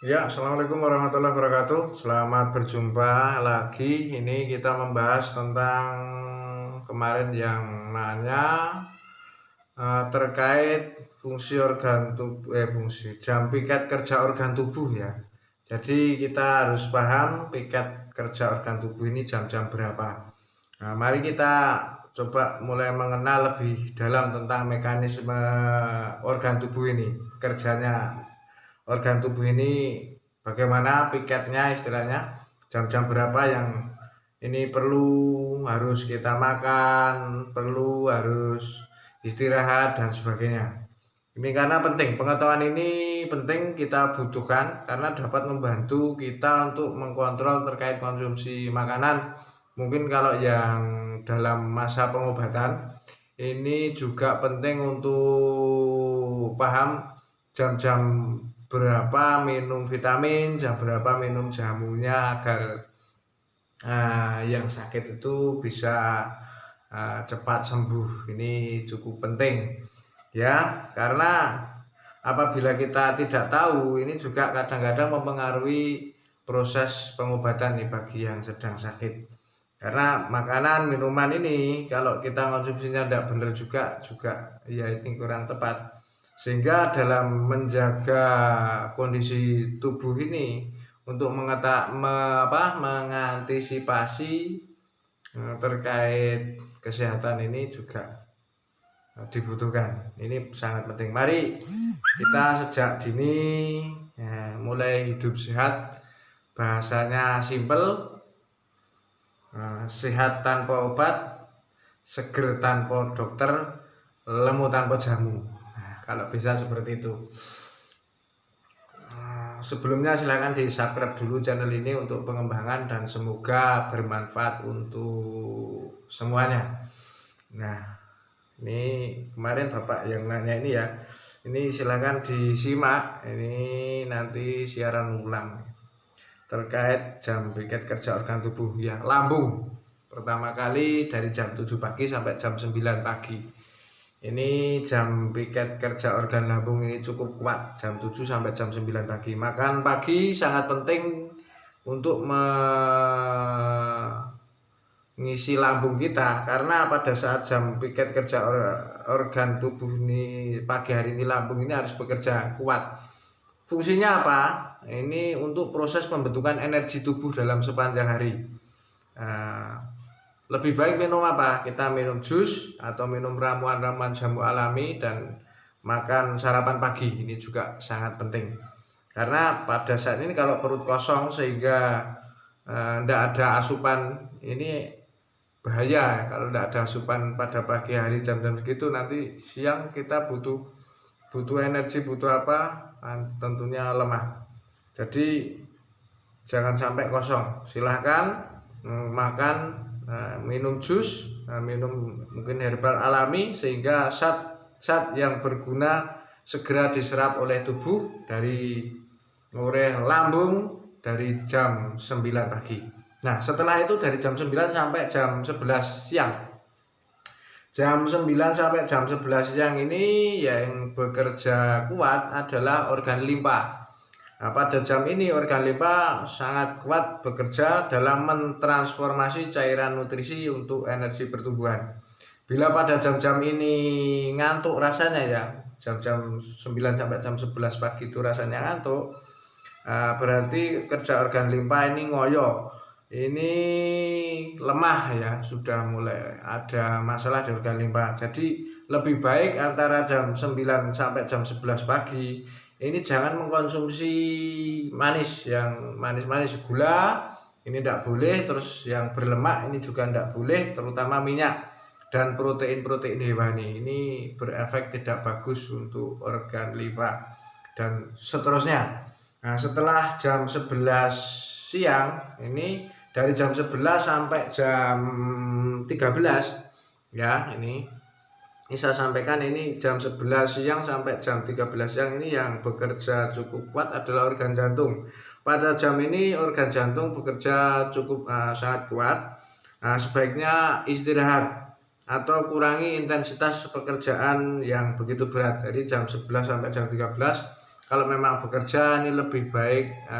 Ya, Assalamualaikum warahmatullahi wabarakatuh. Selamat berjumpa lagi. Ini kita membahas tentang kemarin yang nanya terkait fungsi organ tubuh, fungsi jam piket kerja organ tubuh ya. Jadi kita harus paham piket kerja organ tubuh ini jam-jam berapa. Nah, mari kita coba mulai mengenal lebih dalam tentang mekanisme organ tubuh ini, kerjanya organ tubuh ini, bagaimana piketnya, istilahnya jam-jam berapa yang ini perlu harus kita makan, perlu harus istirahat dan sebagainya. Ini karena penting, pengetahuan ini penting, kita butuhkan karena dapat membantu kita untuk mengkontrol terkait konsumsi makanan. Mungkin kalau yang dalam masa pengobatan ini juga penting untuk paham jam-jam berapa minum vitamin, jam berapa minum jamunya agar yang sakit itu bisa cepat sembuh. Ini cukup penting ya, karena apabila kita tidak tahu, ini juga kadang-kadang mempengaruhi proses pengobatan nih bagi yang sedang sakit. Karena makanan, minuman ini kalau kita konsumsinya tidak benar juga ya ini kurang tepat. Sehingga dalam menjaga kondisi tubuh ini untuk mengantisipasi terkait kesehatan ini juga dibutuhkan. Ini sangat penting. Mari kita sejak dini ya, mulai hidup sehat. Bahasanya simple, sehat tanpa obat, seger tanpa dokter, lemu tanpa jamu. Nah, kalau bisa seperti itu. Sebelumnya silahkan di subscribe dulu channel ini untuk pengembangan dan semoga bermanfaat untuk semuanya. Nah, ini kemarin Bapak yang nanya ini ya, ini silahkan disimak, ini nanti siaran ulang terkait jam piket kerja organ tubuh ya. Lambung pertama kali dari jam 7 pagi sampai jam 9 pagi. Ini jam piket kerja organ lambung ini cukup kuat, jam 7 sampai jam 9 pagi. Makan pagi sangat penting untuk mengisi lambung kita, karena pada saat jam piket kerja organ tubuh ini pagi hari ini, lambung ini harus bekerja kuat. Fungsinya apa? Ini untuk proses pembentukan energi tubuh dalam sepanjang hari. Lebih baik minum apa? Kita minum jus atau minum ramuan-ramuan jamu alami dan makan sarapan pagi. Ini juga sangat penting. Karena pada saat ini kalau perut kosong sehingga tidak ada asupan, ini bahaya. Kalau tidak ada asupan pada pagi hari jam-jam segitu, nanti siang kita butuh energi, butuh apa? Tentunya lemah. Jadi jangan sampai kosong. Silahkan makan, minum jus, minum mungkin herbal alami sehingga zat yang berguna segera diserap oleh tubuh oleh lambung dari jam 9 pagi. Nah, setelah itu dari jam 9 sampai jam 11 siang. Jam 9 sampai jam 11 siang ini yang bekerja kuat adalah organ limpa. Nah, pada jam ini organ limpa sangat kuat bekerja dalam mentransformasi cairan nutrisi untuk energi pertumbuhan. Bila pada jam-jam ini ngantuk rasanya ya, jam-jam 9 sampai jam 11 pagi itu rasanya ngantuk, berarti kerja organ limpa ini ngoyo. Ini lemah ya, sudah mulai ada masalah di organ limpa. Jadi lebih baik antara jam 9 sampai jam 11 pagi ini jangan mengkonsumsi manis, yang manis-manis, gula ini tidak boleh, terus yang berlemak ini juga tidak boleh, terutama minyak dan protein-protein hewani. Ini berefek tidak bagus untuk organ limpa dan seterusnya. Nah, setelah jam 11 siang ini, dari jam 11 sampai jam 13 ya, ini saya sampaikan, ini jam 11 siang sampai jam 13 siang ini yang bekerja cukup kuat adalah organ jantung. Pada jam ini organ jantung bekerja cukup sangat kuat. Sebaiknya istirahat atau kurangi intensitas pekerjaan yang begitu berat. Dari jam 11 sampai jam 13 kalau memang bekerja ini lebih baik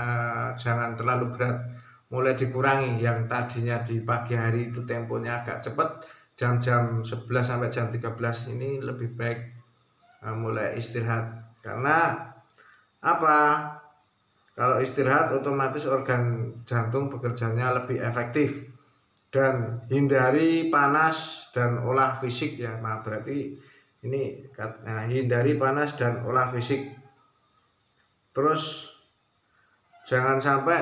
jangan terlalu berat, mulai dikurangi. Yang tadinya di pagi hari itu temponya agak cepat, jam-jam 11 sampai jam 13 ini lebih baik mulai istirahat. Karena apa? Kalau istirahat otomatis organ jantung bekerjanya lebih efektif. Dan hindari panas dan olah fisik ya. Nah, berarti ini hindari panas dan olah fisik. Terus jangan sampai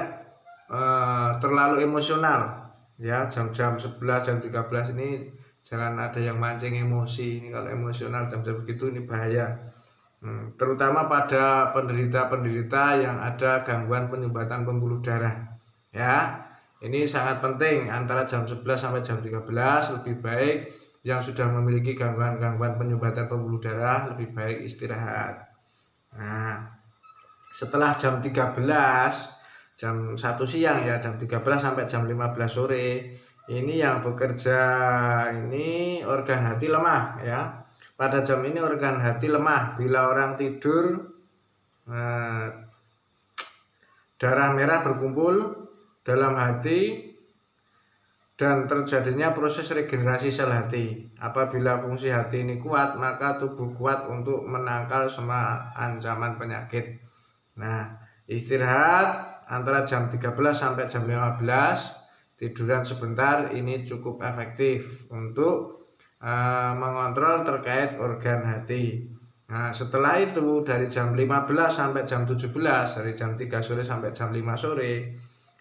terlalu emosional ya. Jam-jam 11 jam 13 ini jangan ada yang mancing emosi. Ini kalau emosional jam-jam begitu ini bahaya. Terutama pada penderita-penderita yang ada gangguan penyumbatan pembuluh darah ya. Ini sangat penting, antara jam 11 sampai jam 13 lebih baik. Yang sudah memiliki gangguan-gangguan penyumbatan pembuluh darah lebih baik istirahat. Nah, setelah jam 13, jam 1 siang ya, jam 13 sampai jam 15 sore, ini yang bekerja ini organ hati lemah ya. Pada jam ini organ hati lemah. Bila orang tidur, darah merah berkumpul dalam hati dan terjadinya proses regenerasi sel hati. Apabila fungsi hati ini kuat, maka tubuh kuat untuk menangkal semua ancaman penyakit. Nah, istirahat antara jam 13 sampai jam 15, tiduran sebentar, ini cukup efektif untuk mengontrol terkait organ hati. Nah, setelah itu dari jam 15 sampai jam 17, dari jam 3 sore sampai jam 5 sore,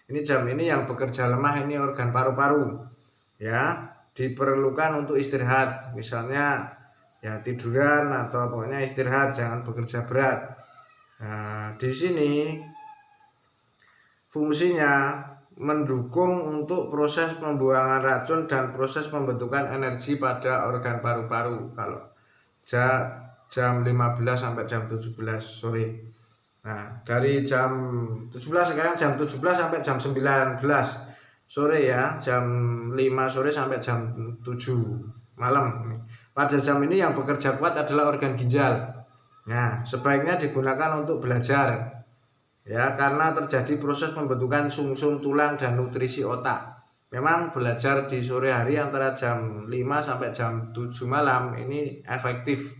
ini jam ini yang bekerja lemah, ini organ paru-paru ya, diperlukan untuk istirahat. Misalnya ya tiduran atau pokoknya istirahat, jangan bekerja berat. Nah, di sini fungsinya mendukung untuk proses pembuangan racun dan proses pembentukan energi pada organ paru-paru kalau jam 15 sampai jam 17 sore. Nah, dari jam 17 sekarang jam 17 sampai jam 19 sore ya, jam 5 sore sampai jam 7 malam. Pada jam ini yang bekerja kuat adalah organ ginjal. Nah, sebaiknya digunakan untuk belajar ya, karena terjadi proses pembentukan sumsum tulang dan nutrisi otak. Memang belajar di sore hari antara jam 5 sampai jam 7 malam ini efektif,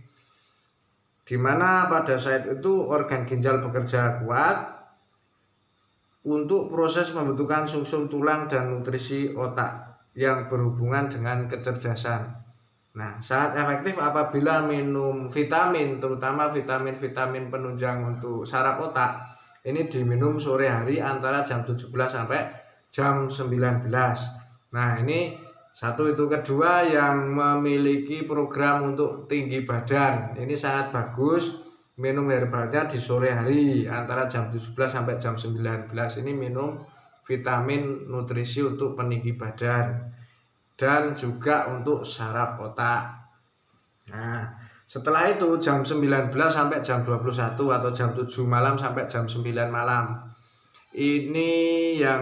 dimana pada saat itu organ ginjal bekerja kuat untuk proses pembentukan sumsum tulang dan nutrisi otak yang berhubungan dengan kecerdasan. Nah, sangat efektif apabila minum vitamin, terutama vitamin-vitamin penunjang untuk saraf otak. Ini diminum sore hari antara jam 17 sampai jam 19. Nah, ini satu. Itu kedua, yang memiliki program untuk tinggi badan, ini sangat bagus minum herbalnya di sore hari antara jam 17 sampai jam 19. Ini minum vitamin nutrisi untuk peninggi badan dan juga untuk saraf otak. Nah, setelah itu jam 19 sampai jam 21 atau jam 7 malam sampai jam 9 malam, ini yang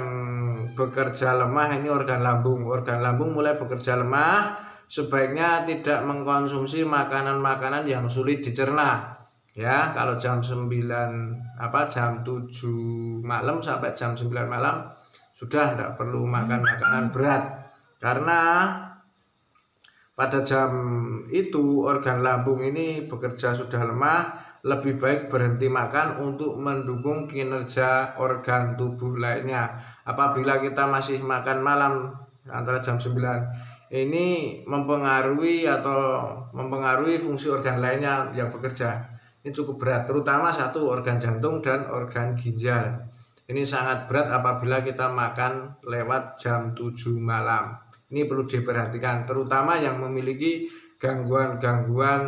bekerja lemah, ini organ lambung. Organ lambung mulai bekerja lemah, sebaiknya tidak mengkonsumsi makanan-makanan yang sulit dicerna ya. Kalau jam 9 jam 7 malam sampai jam 9 malam sudah tidak perlu makan makanan berat, karena pada jam itu organ lambung ini bekerja sudah lemah. Lebih baik berhenti makan untuk mendukung kinerja organ tubuh lainnya. Apabila kita masih makan malam antara jam 9, ini mempengaruhi fungsi organ lainnya yang bekerja. Ini cukup berat, terutama satu, organ jantung dan organ ginjal. Ini sangat berat apabila kita makan lewat jam 7 malam. Ini perlu diperhatikan, terutama yang memiliki gangguan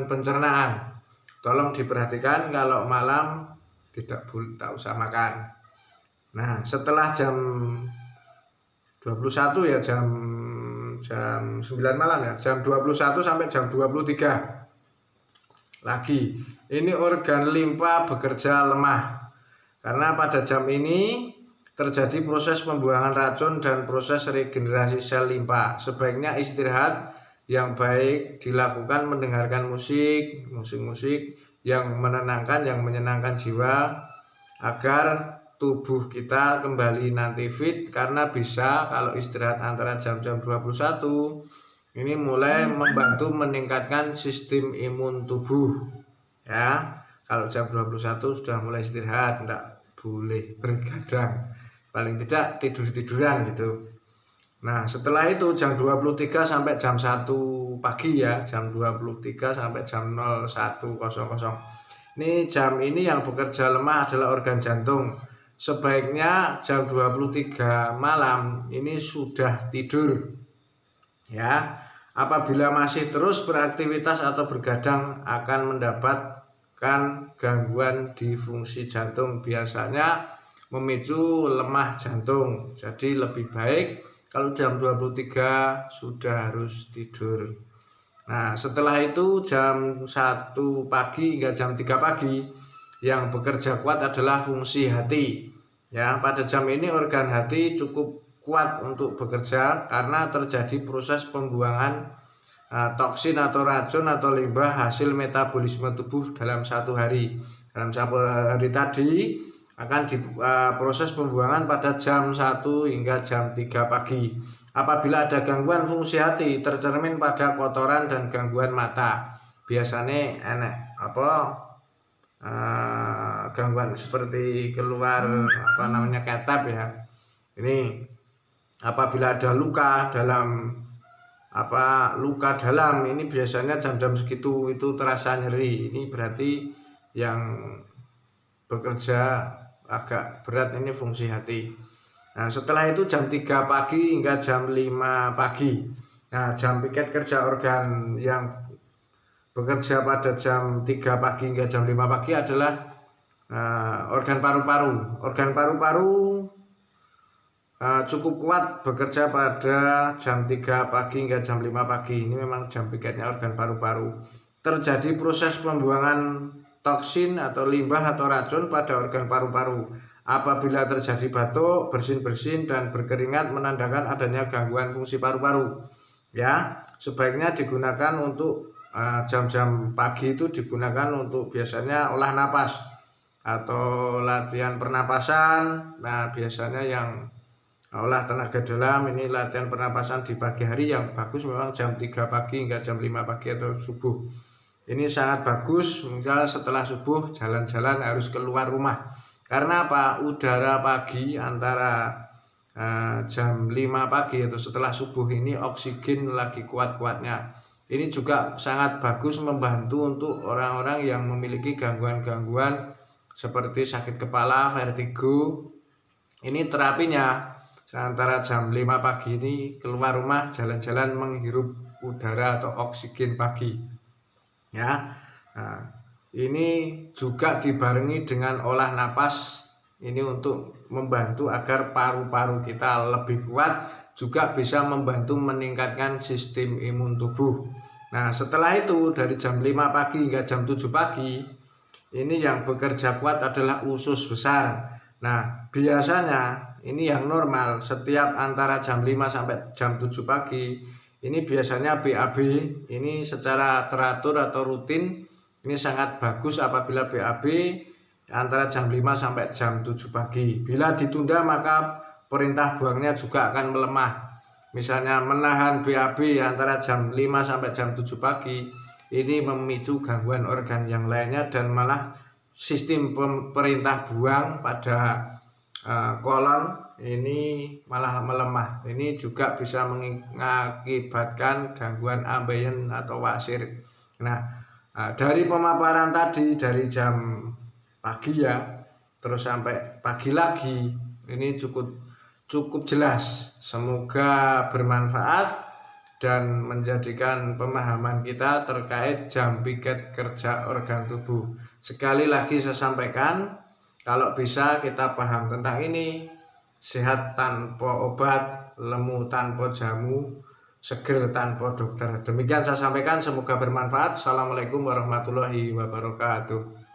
pencernaan. Tolong diperhatikan kalau malam tak usah makan. Nah, setelah jam 21 ya, jam 9 malam ya, jam 21 sampai jam 23 lagi, ini organ limpa bekerja lemah. Karena pada jam ini terjadi proses pembuangan racun dan proses regenerasi sel limpa. Sebaiknya istirahat yang baik dilakukan mendengarkan musik yang menenangkan, yang menyenangkan jiwa, agar tubuh kita kembali nanti fit. Karena bisa kalau istirahat antara jam-jam 21 ini mulai membantu meningkatkan sistem imun tubuh ya. Kalau jam 21 sudah mulai istirahat, enggak boleh bergadang, paling tidak tidur-tiduran gitu. Nah, setelah itu jam 23 sampai jam 1 pagi ya, jam 23 sampai jam 01.00. Ini jam ini yang bekerja lemah adalah organ jantung. Sebaiknya jam 23 malam ini sudah tidur. Ya. Apabila masih terus beraktivitas atau bergadang akan mendapatkan gangguan di fungsi jantung, biasanya memicu lemah jantung. Jadi lebih baik kalau jam 23 sudah harus tidur. Nah, setelah itu jam 1 pagi hingga jam 3 pagi yang bekerja kuat adalah fungsi hati. Ya, pada jam ini organ hati cukup kuat untuk bekerja karena terjadi proses pembuangan toksin atau racun atau limbah hasil metabolisme tubuh dalam satu hari. Dalam satu hari tadi akan diproses pembuangan pada jam 1 hingga jam 3 pagi. Apabila ada gangguan fungsi hati tercermin pada kotoran dan gangguan mata. Biasanya gangguan seperti keluar ketap ya. Ini apabila ada luka dalam ini biasanya jam-jam segitu itu terasa nyeri. Ini berarti yang bekerja agak berat ini fungsi hati. Nah, setelah itu jam 3 pagi hingga jam 5 pagi. Nah, jam piket kerja organ yang bekerja pada jam 3 pagi hingga jam 5 pagi adalah organ paru-paru. Organ paru-paru cukup kuat bekerja pada jam 3 pagi hingga jam 5 pagi. Ini memang jam piketnya organ paru-paru. Terjadi proses pembuangan toksin atau limbah atau racun pada organ paru-paru. Apabila terjadi batuk, bersin-bersin dan berkeringat menandakan adanya gangguan fungsi paru-paru. Ya, sebaiknya digunakan untuk jam-jam pagi itu digunakan untuk biasanya olah napas atau latihan pernapasan. Nah, biasanya yang olah tenaga dalam ini latihan pernapasan di pagi hari yang bagus memang jam 3 pagi hingga jam 5 pagi atau subuh. Ini sangat bagus, misalnya setelah subuh jalan-jalan harus keluar rumah. Karena apa? Udara pagi antara jam 5 pagi atau setelah subuh ini oksigen lagi kuat-kuatnya. Ini juga sangat bagus membantu untuk orang-orang yang memiliki gangguan-gangguan seperti sakit kepala, vertigo. Ini terapinya antara jam 5 pagi ini keluar rumah jalan-jalan menghirup udara atau oksigen pagi. Ya. Nah, ini juga dibarengi dengan olah napas. Ini untuk membantu agar paru-paru kita lebih kuat, juga bisa membantu meningkatkan sistem imun tubuh. Nah, setelah itu dari jam 5 pagi hingga jam 7 pagi ini yang bekerja kuat adalah usus besar. Nah, biasanya ini yang normal setiap antara jam 5 sampai jam 7 pagi ini biasanya BAB ini secara teratur atau rutin. Ini sangat bagus apabila BAB antara jam 5 sampai jam 7 pagi. Bila ditunda maka perintah buangnya juga akan melemah. Misalnya menahan BAB antara jam 5 sampai jam 7 pagi ini memicu gangguan organ yang lainnya dan malah sistem perintah buang pada kolon ini malah melemah. Ini juga bisa mengakibatkan gangguan ambeien atau wasir. Nah, dari pemaparan tadi dari jam pagi ya terus sampai pagi lagi ini cukup jelas. Semoga bermanfaat dan menjadikan pemahaman kita terkait jam piket kerja organ tubuh. Sekali lagi saya sampaikan, kalau bisa kita paham tentang ini, sehat tanpa obat, lemu tanpa jamu, seger tanpa dokter. Demikian saya sampaikan, semoga bermanfaat. Assalamualaikum warahmatullahi wabarakatuh.